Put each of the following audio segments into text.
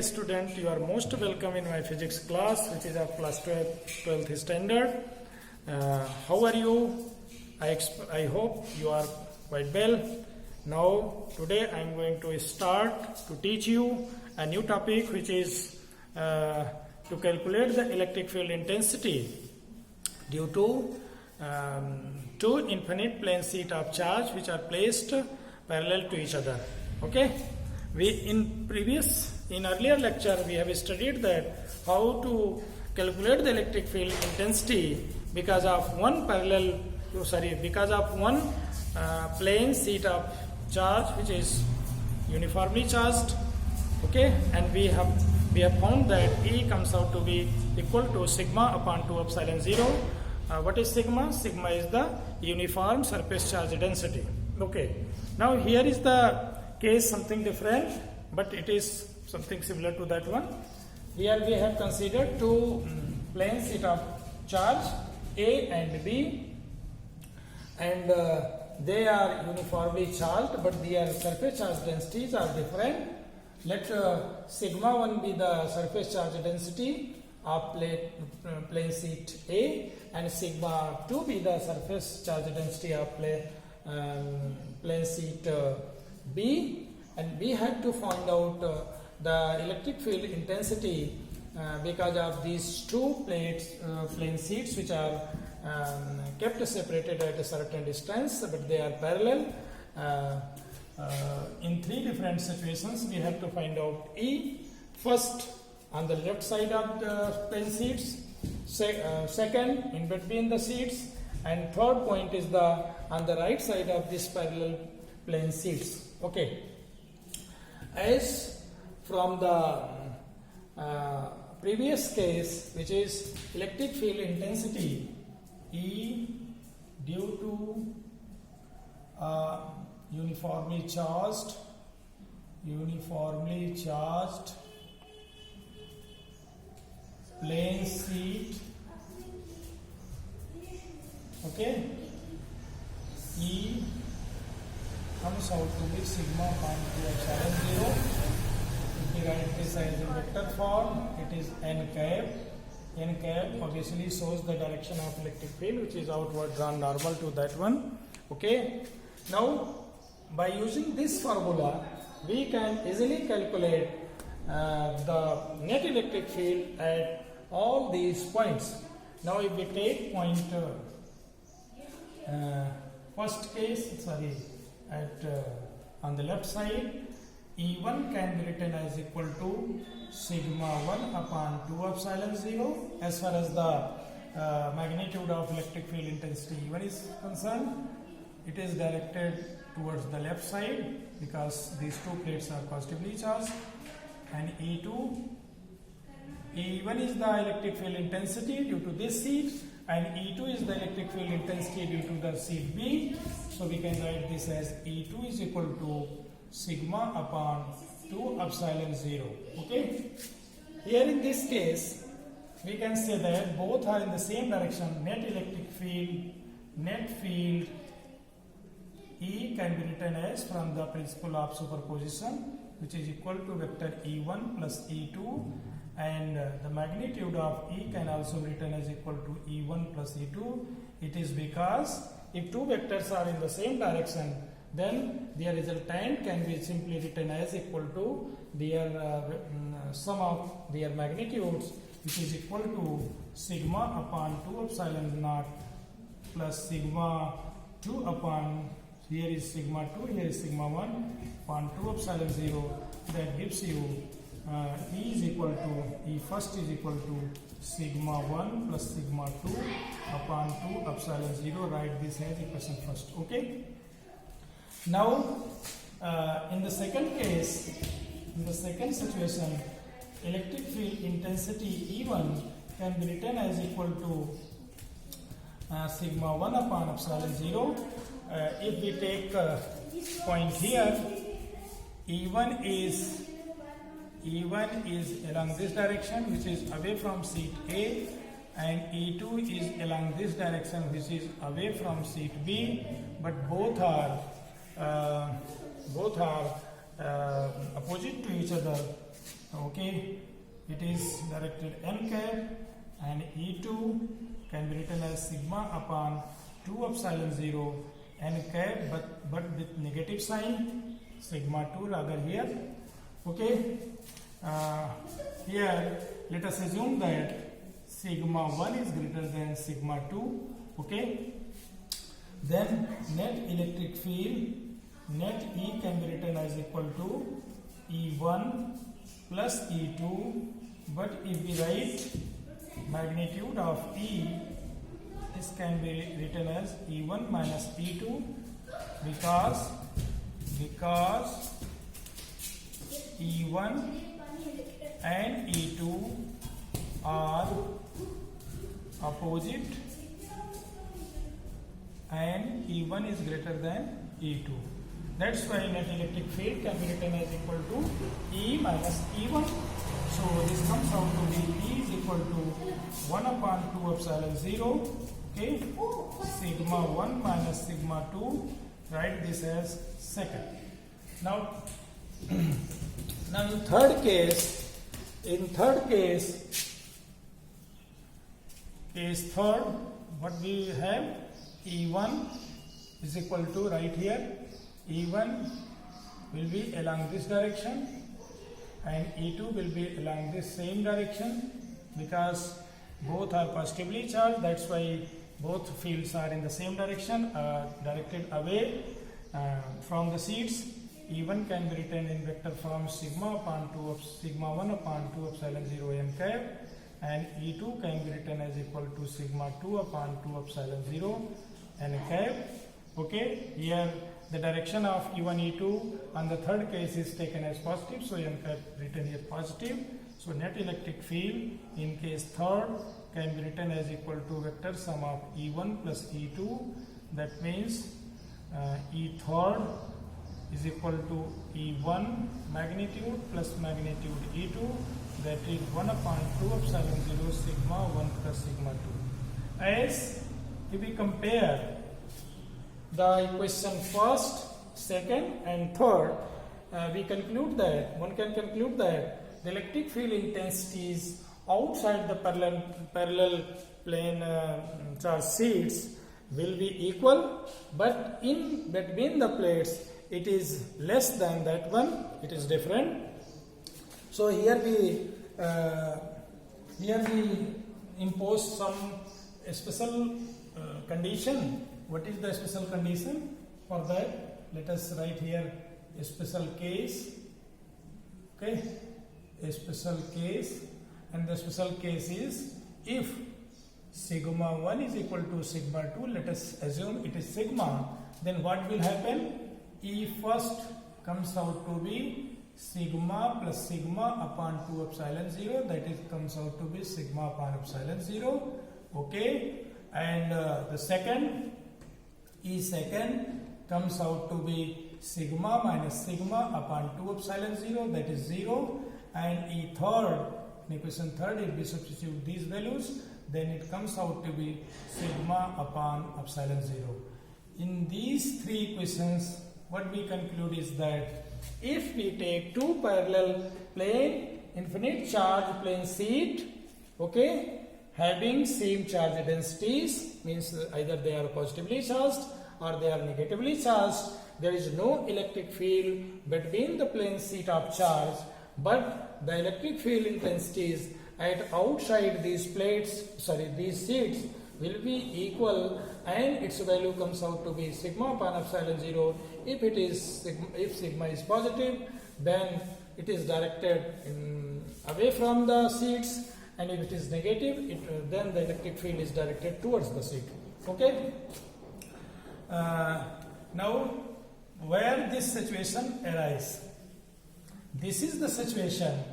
Student, you are most welcome in my physics class, which is of class 12th standard. How are you? I hope you are quite well. Now today I am going to start to teach you a new topic, which is to calculate the electric field intensity due to two infinite plane sheet of charge which are placed parallel to each other. Okay, in earlier lecture we have studied that how to calculate the electric field intensity because of one plane sheet of charge which is uniformly charged. Okay, and we have found that E comes out to be equal to sigma upon 2 epsilon 0. What is sigma? Sigma is the uniform surface charge density. Okay, now here is the case something different, but it is something similar to that one. Here we have considered two plane sheet of charge A and B, and they are uniformly charged, but their surface charge densities are different. Let sigma 1 be the surface charge density of plane sheet A, and sigma 2 be the surface charge density of plane sheet B, and we had to find out the electric field intensity because of these two plane sheets which are kept separated at a certain distance, but they are parallel. In three different situations we have to find out E. First, on the left side of the plane sheets, second in between the sheets, and third point is on the right side of this parallel plane sheets. Okay, as from the previous case, which is electric field intensity E due to uniformly charged plane sheet. Okay, E comes out to be sigma upon 2 epsilon 0. If we write this as a vector form, it is n cap. N cap obviously shows the direction of electric field, which is outward drawn normal to that one. Okay, now by using this formula we can easily calculate the net electric field at all these points. Now if we take point first case, at on the left side, E1 can be written as equal to sigma 1 upon 2 epsilon 0 as far as the magnitude of electric field intensity E1 is concerned. It is directed towards the left side because these two plates are positively charged, and E1 is the electric field intensity due to this sheet, and E2 is the electric field intensity due to the sheet B. So we can write this as E2 is equal to sigma upon 2 epsilon 0. Okay, here in this case we can say that both are in the same direction. Net electric field, net field E can be written as from the principle of superposition, which is equal to vector E1 plus E2, and the magnitude of E can also be written as equal to E1 plus E2. It is because if two vectors are in the same direction, then their resultant can be simply written as equal to their sum of their magnitudes, which is equal to sigma upon 2 epsilon naught plus sigma 2 upon, here is sigma 2, here is sigma 1 upon 2 epsilon 0. That gives you E is equal to, E first is equal to sigma 1 plus sigma 2 upon 2 epsilon 0. Write this as equation first. Okay, now in the second case, in the second situation, electric field intensity E1 can be written as equal to sigma 1 upon epsilon 0. If we take point here, E1 is along this direction, which is away from sheet A, and E2 is along this direction, which is away from sheet B, but both are opposite to each other. Okay, it is directed n cap, and E2 can be written as sigma upon 2 epsilon 0 n cap, but with negative sign, sigma 2 rather here. Okay, here let us assume that sigma 1 is greater than sigma 2. Okay, then net electric field, net E can be written as equal to E1 plus E2, but if we write magnitude of E, this can be written as E1 minus E2 because E1 and E2 are opposite and E1 is greater than E2. That's why net electric field can be written as equal to E minus E1. So this comes out to be E is equal to 1 upon 2 epsilon 0. Okay, sigma 1 minus sigma 2. Write this as second. Now in third case, case third, what we have, E1 is equal to, right here, E1 will be along this direction and E2 will be along this same direction because both are positively charged. That's why both fields are in the same direction, directed away from the seeds. E1 can be written in vector form sigma 1 upon 2 epsilon 0 n cap, and E2 can be written as equal to sigma 2 upon 2 epsilon 0 n cap. Okay, here the direction of E1, E2 on the third case is taken as positive, so n cap written here positive. So net electric field in case third can be written as equal to vector sum of E1 plus E2. That means E third is equal to E1 magnitude plus magnitude E2, that is 1 upon 2 epsilon 0 sigma 1 plus sigma 2. As if we compare the equation first, second and third, we conclude that, one can conclude that the electric field intensities outside the parallel plane charge sheets will be equal, but in between the plates it is less than that one, it is different. So here we impose some special condition. What is the special condition? For that, let us write here a special case. Okay, a special case, and the special case is if sigma 1 is equal to sigma 2, let us assume it is sigma, then what will happen? E first comes out to be sigma plus sigma upon 2 epsilon 0, that is comes out to be sigma upon epsilon 0. Okay, and the second, E second comes out to be sigma minus sigma upon 2 epsilon 0, that is 0, and E third, in equation third, if we substitute these values, then it comes out to be sigma upon epsilon 0. In these three equations, what we conclude is that if we take two parallel plane infinite charge plane sheet, okay, having same charge densities, means either they are positively charged or they are negatively charged, there is no electric field between the plane sheet of charge, but the electric field intensities at outside these plates, these sheets will be equal, and its value comes out to be sigma upon epsilon 0. If sigma is positive, then it is directed away from the sheets, and if it is negative, then the electric field is directed towards the sheet. Okay. Now, where this situation arises? This is the situation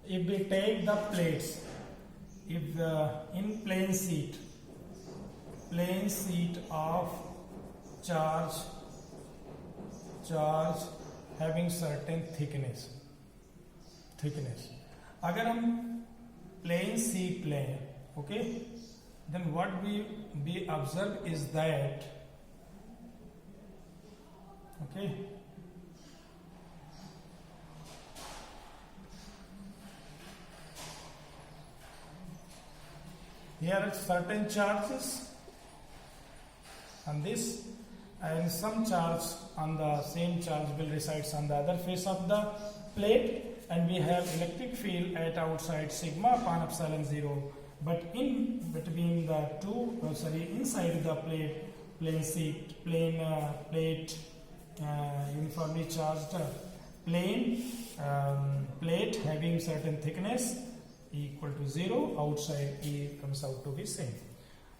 if we take the plates, if in plane sheet of charge having certain thickness. अगर हम plane sheet लें, okay, then what we observe is that, okay, here are certain charges on this, and some charge on the same charge will resides on the other face of the plate, and we have electric field at outside sigma upon epsilon 0, but in between the two, inside the plate uniformly charged plate having certain thickness equal to 0, outside E comes out to be same.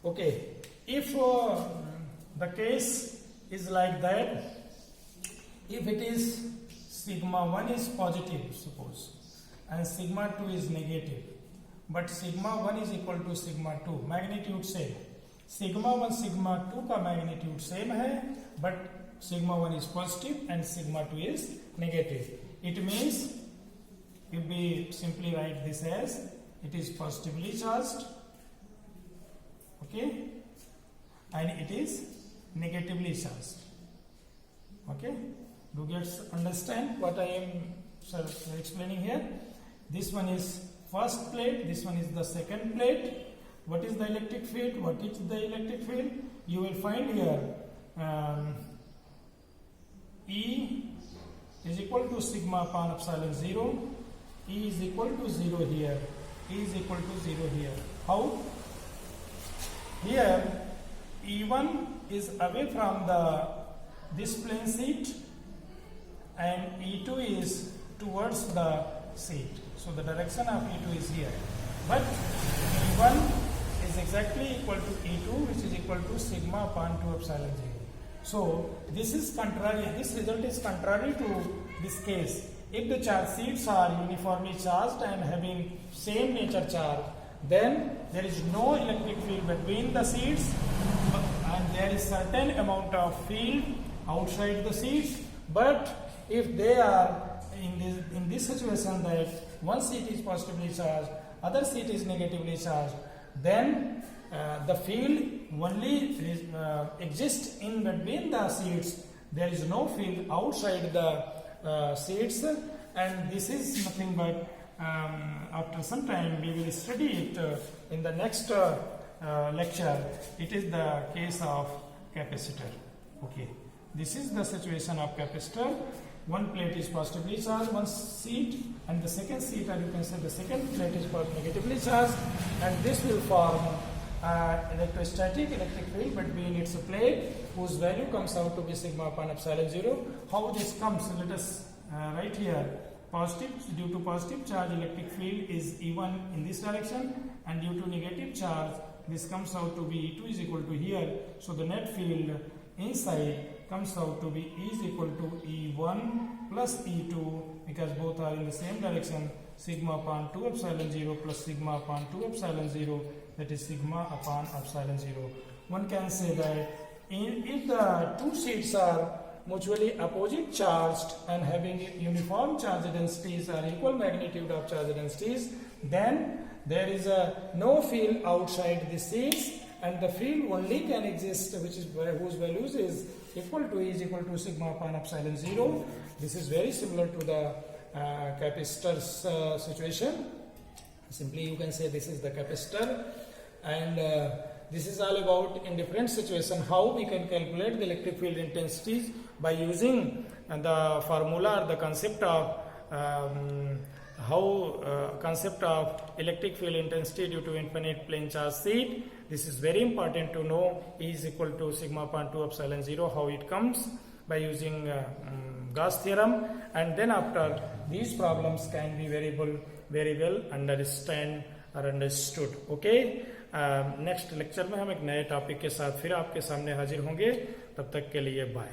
Okay, if the case is like that, if it is sigma 1 is positive, suppose, and sigma 2 is negative, but sigma 1 is equal to sigma 2, magnitude same, sigma 1 sigma 2 का magnitude same है, but sigma 1 is positive and sigma 2 is negative. It means if we simply write this as it is positively charged, okay, and it is negatively charged. Okay, do you understand what I am explaining here? This one is first plate, this one is the second plate. What is the electric field? What is the electric field? You will find here E is equal to sigma upon epsilon 0. E is equal to 0 here. E is equal to 0 here. How? Here E1 is away from this plane seat and E2 is towards the seat. So the direction of E2 is here. But E1 is exactly equal to E2, which is equal to sigma upon 2 epsilon 0. So this is contrary, this result is contrary to this case. If the seats are uniformly charged and having same nature charge, then there is no electric field between the seats and there is certain amount of field outside the seats. But if they are in this situation that one seat is positively charged, other seat is negatively charged, then the field only exists in between the seats. There is no field outside the seats, and this is nothing but after some time we will study it in the next lecture. It is the case of capacitor. Okay, this is the situation of capacitor. One plate is positively charged, one seat, and the second seat, or you can say the second plate is negatively charged, and this will form electrostatic electric field between its plate, whose value comes out to be sigma upon epsilon 0. How this comes? Let us write here. Positive, due to positive charge, electric field is E1 in this direction, and due to negative charge, this comes out to be E2 is equal to here. So the net field inside comes out to be E is equal to E1 plus E2, because both are in the same direction, sigma upon 2 epsilon 0 plus sigma upon 2 epsilon 0, that is sigma upon epsilon 0. One can say that if the two seats are mutually opposite charged and having uniform charge densities or equal magnitude of charge densities, then there is no field outside the seats, and the field only can exist which is whose values is equal to E is equal to sigma upon epsilon 0. This is very similar to the capacitor's situation. Simply you can say this is the capacitor, and this is all about in different situation how we can calculate the electric field intensities by using the formula or the concept of concept of electric field intensity due to infinite plane charge seat. This is very important to know. E is equal to sigma upon 2 epsilon 0, how it comes by using Gauss theorem, and then after these problems can be very well understood. Okay, next lecture में हम एक नए topic के साथ फिर आपके सामने हाजिर होंगे. तब तक के लिए बाय.